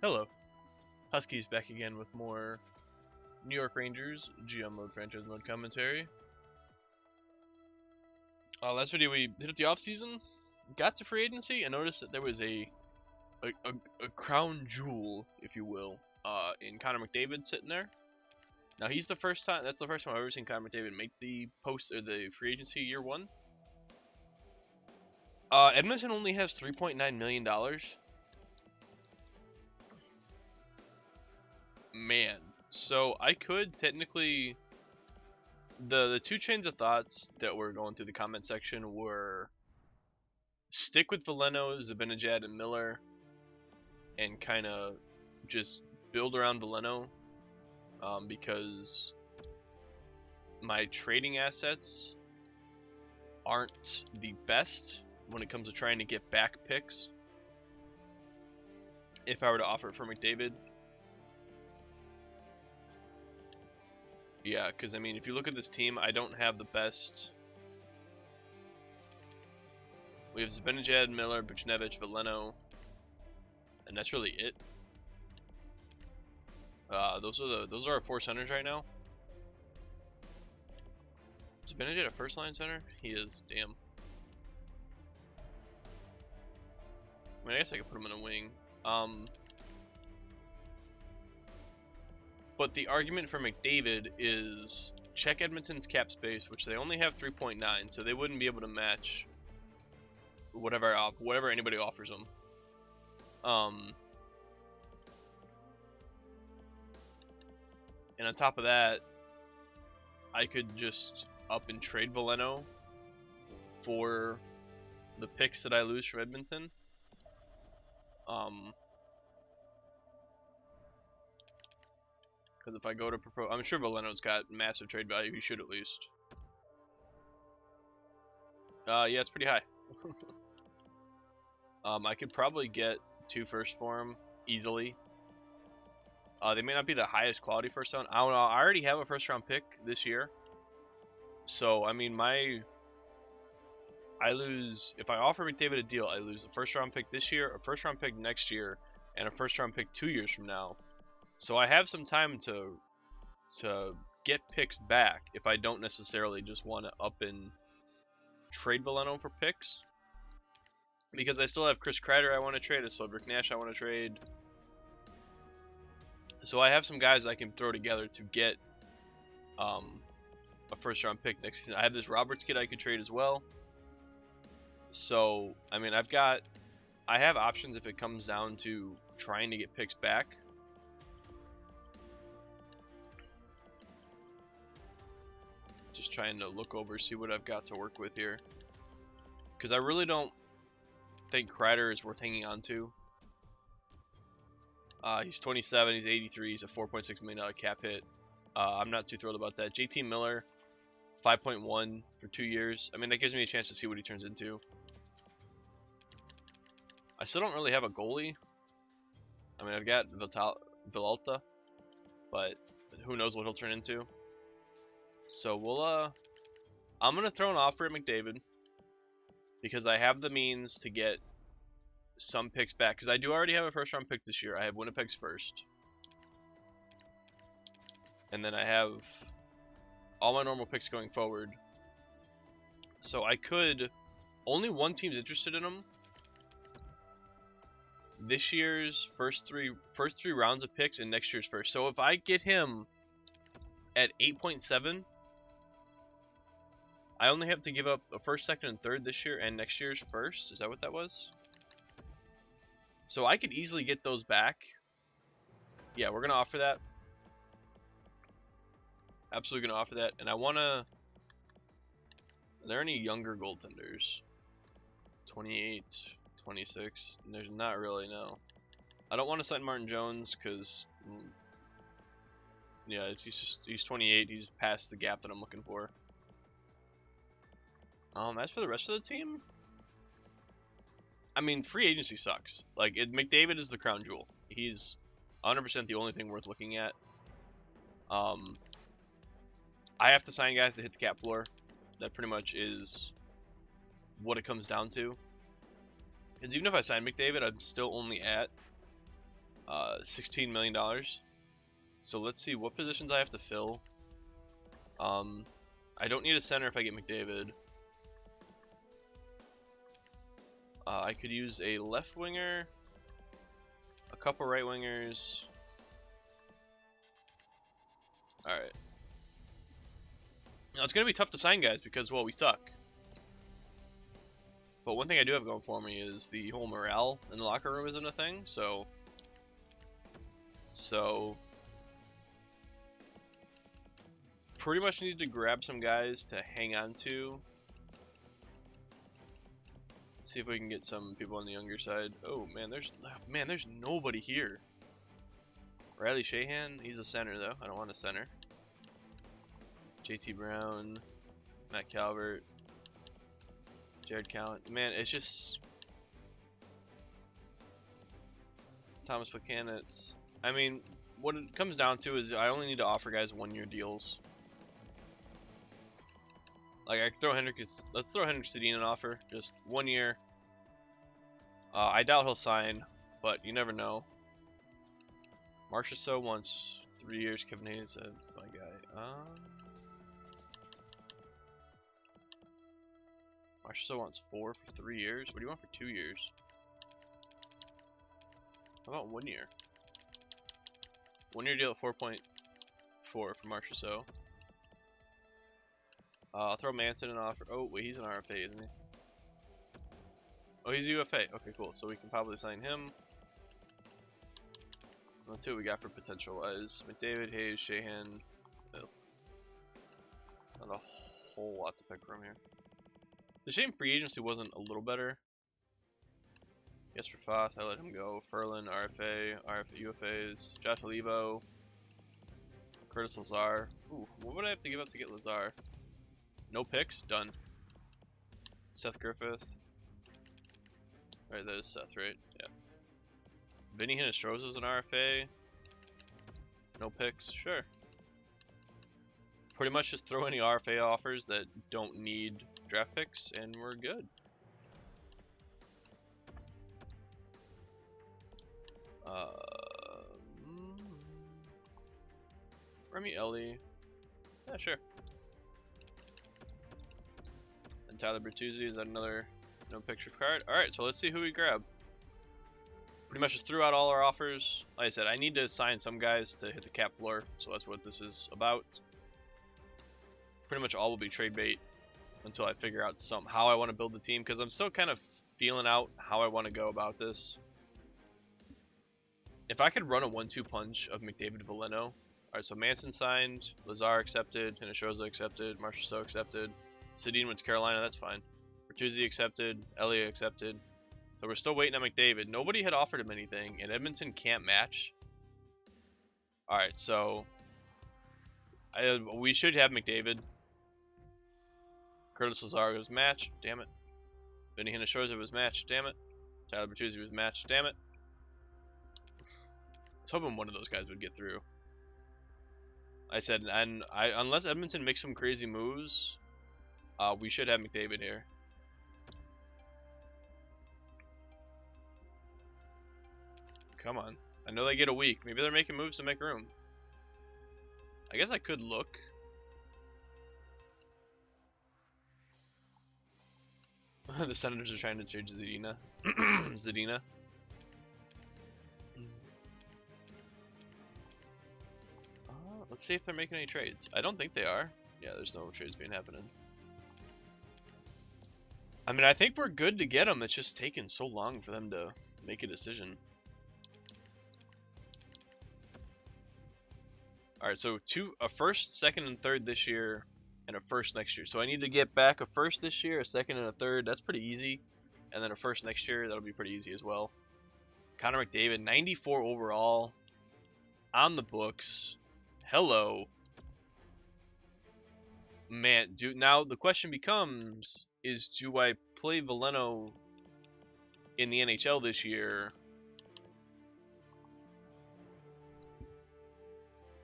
Hello, Huskies back again with more New York Rangers GM mode franchise mode commentary. Last video we hit up the offseason, got to free agency, and noticed that there was a crown jewel, if you will, in Connor McDavid sitting there. Now that's the first time I've ever seen Connor McDavid make the the free agency year one. Edmonton only has $3.9 million. Man, so I could technically, the two chains of thoughts that were going through the comment section were stick with Veleno, Zibanejad, and Miller, and kind of just build around Veleno, because my trading assets aren't the best when it comes to trying to get back picks. If I were to offer it for McDavid. Yeah, because I mean, if you look at this team, I don't have the best. We have Zibanejad, Miller, Buchnevich, Veleno, and that's really it. Those are our four centers right now. Zibanejad a first line center? He is, damn. I mean, I guess I could put him in a wing. But the argument for McDavid is check Edmonton's cap space, which they only have 3.9, so they wouldn't be able to match whatever anybody offers them. And on top of that, I could just up and trade Veleno for the picks that I lose from Edmonton. Because if I go to propose, I'm sure Veleno's got massive trade value. He should at least. Yeah, it's pretty high. I could probably get 2 firsts for him easily. They may not be the highest quality first round. I don't know. I already have a first round pick this year. So I mean, I lose if I offer McDavid a deal. I lose the first round pick this year, a first round pick next year, and a first round pick 2 years from now. So I have some time to get picks back if I don't necessarily just want to up and trade Veleno for picks. Because I still have Chris Kreider I want to trade, I still have Rick Nash I want to trade. So I have some guys I can throw together to get a first round pick next season. I have this Roberts kid I could trade as well. So, I mean, I have options if it comes down to trying to get picks back. Just trying to look over, see what I've got to work with here. Because I really don't think Kreider is worth hanging on to. He's 27, he's 83, he's a $4.6 million cap hit. I'm not too thrilled about that. JT Miller, 5.1 for 2 years. I mean, that gives me a chance to see what he turns into. I still don't really have a goalie. I mean, I've got Villalta, but who knows what he'll turn into. So I'm gonna throw an offer at McDavid because I have the means to get some picks back. Because I do already have a first round pick this year. I have Winnipeg's first, and then I have all my normal picks going forward. So I could. Only one team's interested in him. This year's first three rounds of picks and next year's first. So if I get him at 8.7. I only have to give up a first, second, and third this year and next year's first. Is that what that was? So I could easily get those back. Yeah, we're going to offer that. Absolutely going to offer that. And I want to... Are there any younger goaltenders? 28, 26? There's not really, no. I don't want to sign Martin Jones because... Yeah, he's 28. He's past the gap that I'm looking for. As for the rest of the team, I mean, free agency sucks. Like, McDavid is the crown jewel. He's 100% the only thing worth looking at. I have to sign guys to hit the cap floor. That pretty much is what it comes down to. Because even if I sign McDavid, I'm still only at $16 million. So let's see what positions I have to fill. I don't need a center if I get McDavid. I could use a left winger, a couple right wingers. Alright. Now, it's going to be tough to sign guys because, well, we suck. But one thing I do have going for me is the whole morale in the locker room isn't a thing, so pretty much need to grab some guys to hang on to. See if we can get some people on the younger side. Oh man, there's nobody here. Riley Shahan, he's a center though. I don't want a center. JT Brown, Matt Calvert, Jared Callan. Man, it's just Thomas Buchanan's. I mean, what it comes down to is I only need to offer guys 1-year deals. Like I could throw let's throw Henrik Sedin an offer, just 1 year. I doubt he'll sign, but you never know. Marchessault wants 3 years. Kevin Hayes, that's my guy. Marchessault wants 4 for 3 years. What do you want for 2 years? How about 1 year? 1 year deal at 4.4 for Marchessault. I'll throw Manson an offer. Oh wait, he's an RFA, isn't he? Oh, he's a UFA. Okay, cool. So we can probably sign him. Let's see what we got for potential wise. McDavid, Hayes, Shahan. Oh. Not a whole lot to pick from here. It's a shame free agency wasn't a little better. Jesper Foss, I let him go. Ferland, RFA, UFAs. Josh Levo. Curtis Lazar. Ooh, what would I have to give up to get Lazar? No picks? Done. Seth Griffith. Alright, that is Seth, right? Yeah. Vinny Hinostroza is an RFA. No picks? Sure. Pretty much just throw any RFA offers that don't need draft picks, and we're good. Remy Ellie. Yeah, sure. And Tyler Bertuzzi, is that another no picture card? Alright, so let's see who we grab. Pretty much just threw out all our offers. Like I said, I need to sign some guys to hit the cap floor, so that's what this is about. Pretty much all will be trade bait until I figure out how I want to build the team, because I'm still kind of feeling out how I want to go about this. If I could run a 1-2 punch of McDavid Valeno. Alright, so Manson signed, Lazar accepted, Hinostroza accepted, Marchessault accepted, Sedin went to Carolina, that's fine. Bertuzzi accepted, Elliott accepted. So we're still waiting on McDavid. Nobody had offered him anything, and Edmonton can't match. Alright, so we should have McDavid. Curtis Lazar was matched, damn it. Vinny Hinostroza was matched, damn it. Tyler Bertuzzi was matched, damn it. I was hoping one of those guys would get through. I said, unless Edmonton makes some crazy moves, we should have McDavid here. Come on. I know they get a week. Maybe they're making moves to make room. I guess I could look. The Senators are trying to trade Zadina. Zadina. Let's see if they're making any trades. I don't think they are. Yeah, there's no trades being happening. I mean, I think we're good to get them. It's just taking so long for them to make a decision. Alright, so a first, second, and third this year, and a first next year. So I need to get back a first this year, a second, and a third. That's pretty easy. And then a first next year. That'll be pretty easy as well. Connor McDavid, 94 overall. On the books. Hello. Man, now the question becomes, do I play Valeno in the NHL this year?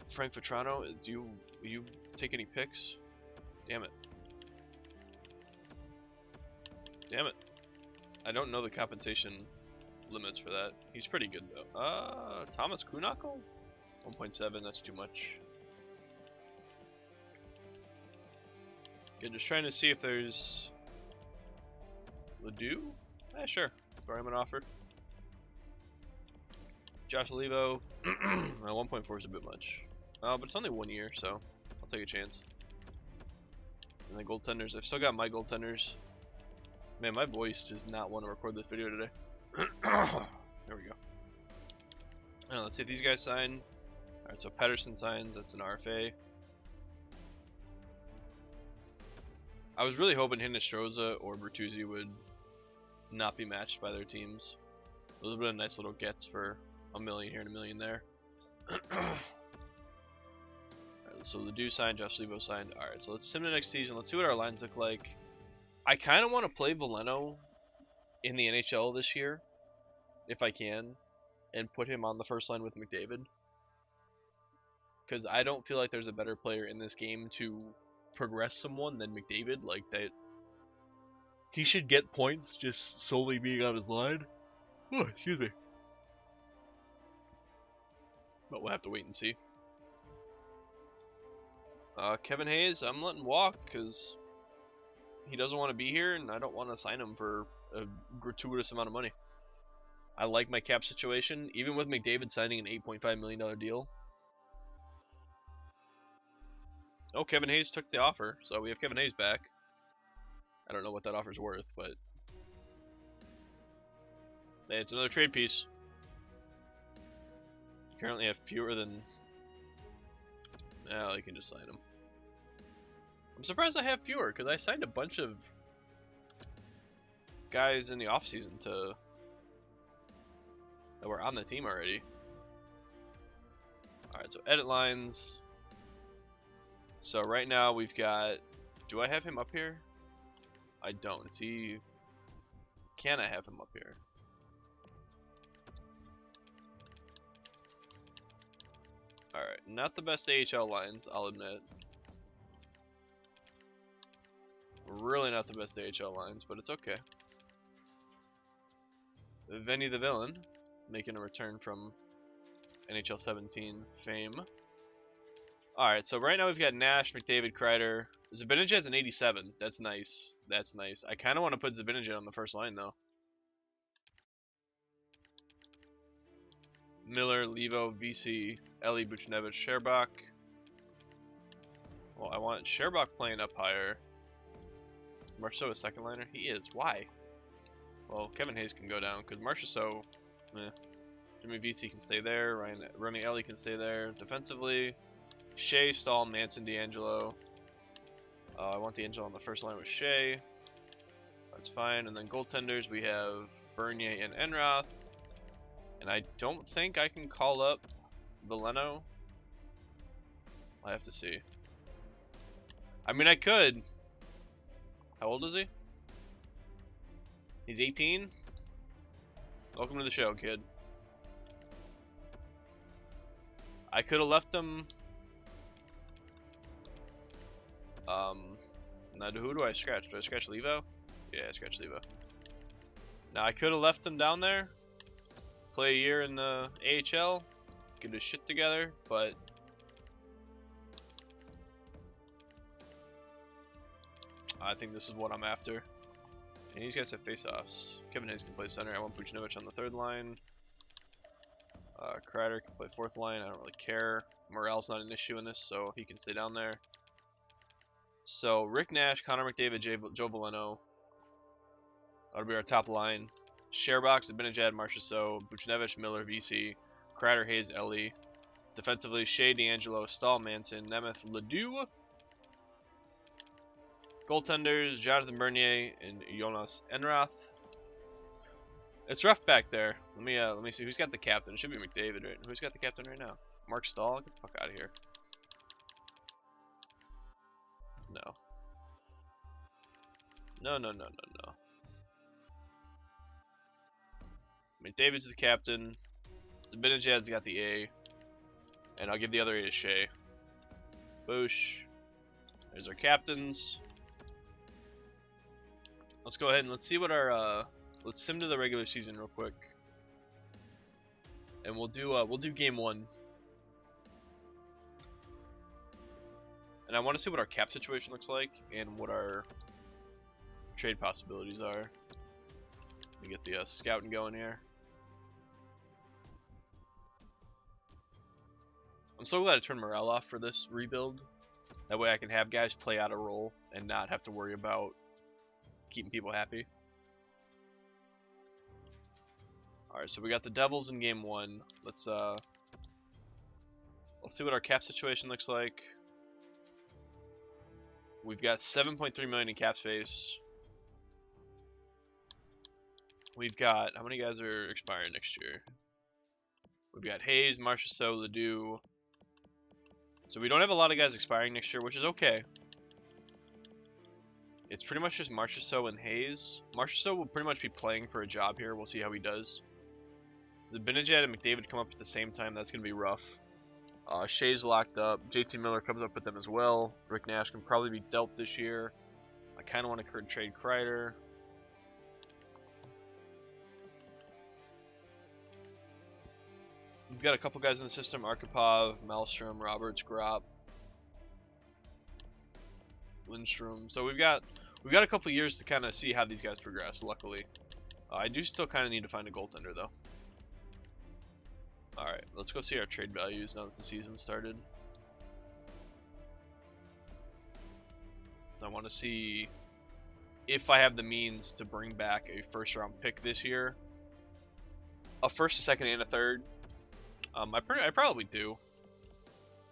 Frank Vetrano, will you take any picks? Damn it. Damn it. I don't know the compensation limits for that. He's pretty good though. Thomas Kuhnhackl? 1.7, that's too much. Okay, just trying to see if there's Ledoux? Sure. Throw him an offer. Josh Levo. 1.4 is a bit much. But it's only 1 year, so I'll take a chance. And the goaltenders. I've still got my goaltenders. Man, my voice does not want to record this video today. There we go. Let's see if these guys sign. Alright, so Pettersson signs. That's an RFA. I was really hoping Hinestroza or Bertuzzi would not be matched by their teams. Those would have been nice little gets for $1 million here and $1 million there. Alright, so Ledoux signed, Josh Levo signed. Alright, so let's sim the next season. Let's see what our lines look like. I kind of want to play Veleno in the NHL this year, if I can, and put him on the first line with McDavid. Because I don't feel like there's a better player in this game to progress someone than McDavid. Like, that, he should get points just solely being on his line. Oh, excuse me. But we'll have to wait and see. Kevin Hayes, I'm letting walk because he doesn't want to be here, and I don't want to sign him for a gratuitous amount of money. I like my cap situation, even with McDavid signing an $8.5 million deal. Oh, Kevin Hayes took the offer, so we have Kevin Hayes back. I don't know what that offer's worth, but hey, it's another trade piece. Currently have fewer than... Now you can just sign him. I'm surprised I have fewer, because I signed a bunch of guys in the offseason that were on the team already. Alright, so edit lines. So right now we've got... Do I have him up here? I don't. Is he... Can I have him up here? Alright, not the best AHL lines, I'll admit. Really not the best AHL lines, but it's okay. Vinny the Villain, making a return from NHL 17 fame. Alright, so right now we've got Nash, McDavid, Kreider. Zibanejad's an 87. That's nice. That's nice. I kind of want to put Zibanejad on the first line, though. Miller, Levo, VC, Ellie, Buchnevich, Sherbak. Well, I want Sherbak playing up higher. Marchessault a second liner? He is. Why? Well, Kevin Hayes can go down because Marchessault, Jimmy VC can stay there. Remy Ellie can stay there. Defensively, Shea, Stahl, Manson, D'Angelo. I want D'Angelo on the first line with Shea. That's fine. And then goaltenders, we have Bernier and Enroth. And I don't think I can call up Veleno. I have to see. I mean, I could. How old is he? He's 18? Welcome to the show, kid. I could have left him... Now who do I scratch? Do I scratch Levo? Yeah, I scratch Levo. Now I could have left him down there. Play a year in the AHL. Get his shit together, but... I think this is what I'm after. And these guys have face-offs. Kevin Hayes can play center. I want Buchnevich on the third line. Kreider can play fourth line. I don't really care. Morale's not an issue in this, so he can stay down there. So Rick Nash, Connor McDavid, Joe Veleno. That'll be our top line. Sharebox, Zibanejad, Marchessault, Buchnevich, Miller, VC, Kreider, Hayes, Ellie. Defensively, Shea, D'Angelo, Stahl, Manson, Nemeth, Ledoux. Goaltenders, Jonathan Bernier and Jonas Enroth. It's rough back there. Let me see who's got the captain. It should be McDavid, right? Who's got the captain right now? Mark Stahl? Get the fuck out of here. No. No. McDavid's the captain. Zibanejad's got the A. And I'll give the other A to Shea. Boosh. There's our captains. Let's go ahead and let's see what our let's sim to the regular season real quick. and we'll do game 1. And I want to see what our cap situation looks like and what our trade possibilities are. Let me get the scouting going here. I'm so glad I turned morale off for this rebuild. That way I can have guys play out a role and not have to worry about keeping people happy. Alright, so we got the Devils in game 1. Let's see what our cap situation looks like. We've got 7.3 million in cap space. We've got, how many guys are expiring next year? We've got Hayes, Marchessault, Ledoux. So we don't have a lot of guys expiring next year, which is okay. It's pretty much just Marchessault and Hayes. Marchessault will pretty much be playing for a job here. We'll see how he does. Zibanejad and McDavid come up at the same time. That's going to be rough. Shea's locked up. JT Miller comes up with them as well. Rick Nash can probably be dealt this year. I kind of want to trade Kreider. We've got a couple guys in the system: Arkhipov, Malmstrom, Roberts, Gropp, Lindstrom. So we've got a couple years to kind of see how these guys progress. Luckily, I do still kind of need to find a goaltender though. All right, let's go see our trade values now that the season started. I want to see if I have the means to bring back a first-round pick this year, a first, a second, and a third. I probably do.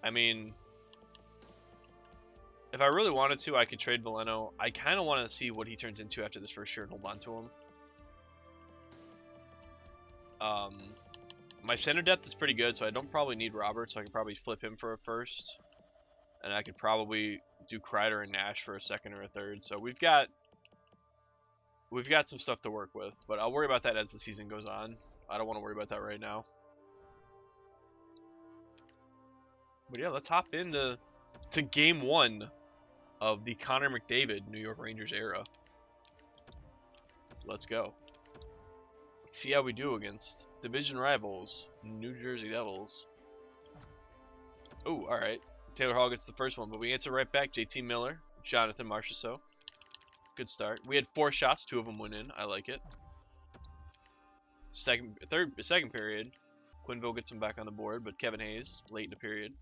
I mean, if I really wanted to, I could trade Veleno. I kind of want to see what he turns into after this first year and hold on to him. My center depth is pretty good, so I don't probably need Roberts. So I could probably flip him for a first, and I could probably do Kreider and Nash for a second or a third. So we've got some stuff to work with, but I'll worry about that as the season goes on. I don't want to worry about that right now. But yeah, let's hop into game 1 of the Connor McDavid New York Rangers era. Let's go. Let's see how we do against division rivals, New Jersey Devils. Oh, all right. Taylor Hall gets the first one, but we answer right back. JT Miller, Jonathan Marchessault. Good start. We had 4 shots, 2 of them went in. I like it. Second period, Quinville gets him back on the board, but Kevin Hayes late in the period.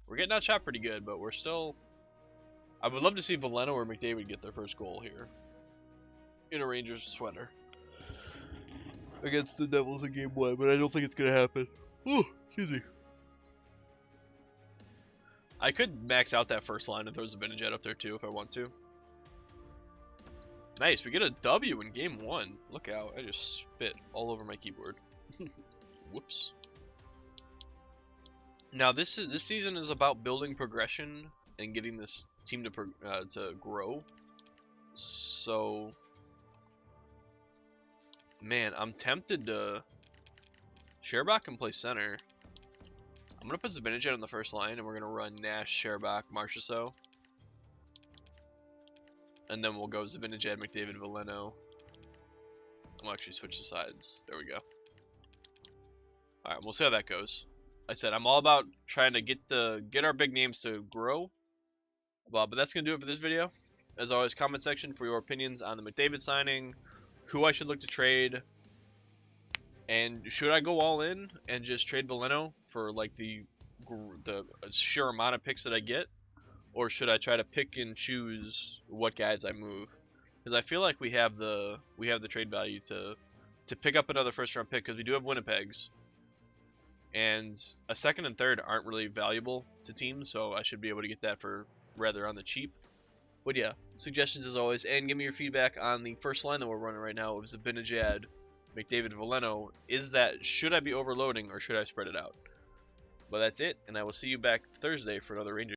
We're getting outshot pretty good, but we're still. I would love to see Veleno or McDavid get their first goal here in a Rangers sweater against the Devils in game 1, but I don't think it's gonna happen. Oh, excuse me. I could max out that first line and throw Zibanejad up there too if I want to. Nice, we get a W in game 1. Look out, I just spit all over my keyboard. Whoops. Now this season is about building progression and getting this team to grow. So, man, I'm tempted to. Sherbach can play center. I'm gonna put Zibanejad on the first line, and we're gonna run Nash, Sherbach, Marchessault, and then we'll go Zibanejad, McDavid, Veleno. We'll actually switch the sides. There we go. All right, we'll see how that goes. I said I'm all about trying to get our big names to grow. But that's gonna do it for this video. As always, comment section for your opinions on the McDavid signing, who I should look to trade, and should I go all in and just trade Veleno for like the sheer amount of picks that I get, or should I try to pick and choose what guys I move? Because I feel like we have the trade value to pick up another first round pick, because we do have Winnipeg's. And a second and third aren't really valuable to teams, so I should be able to get that for rather on the cheap. But yeah, suggestions as always, and give me your feedback on the first line that we're running right now of Zibanejad, McDavid, Veleno. Should I be overloading or should I spread it out? But that's it, and I will see you back Thursday for another Rangers.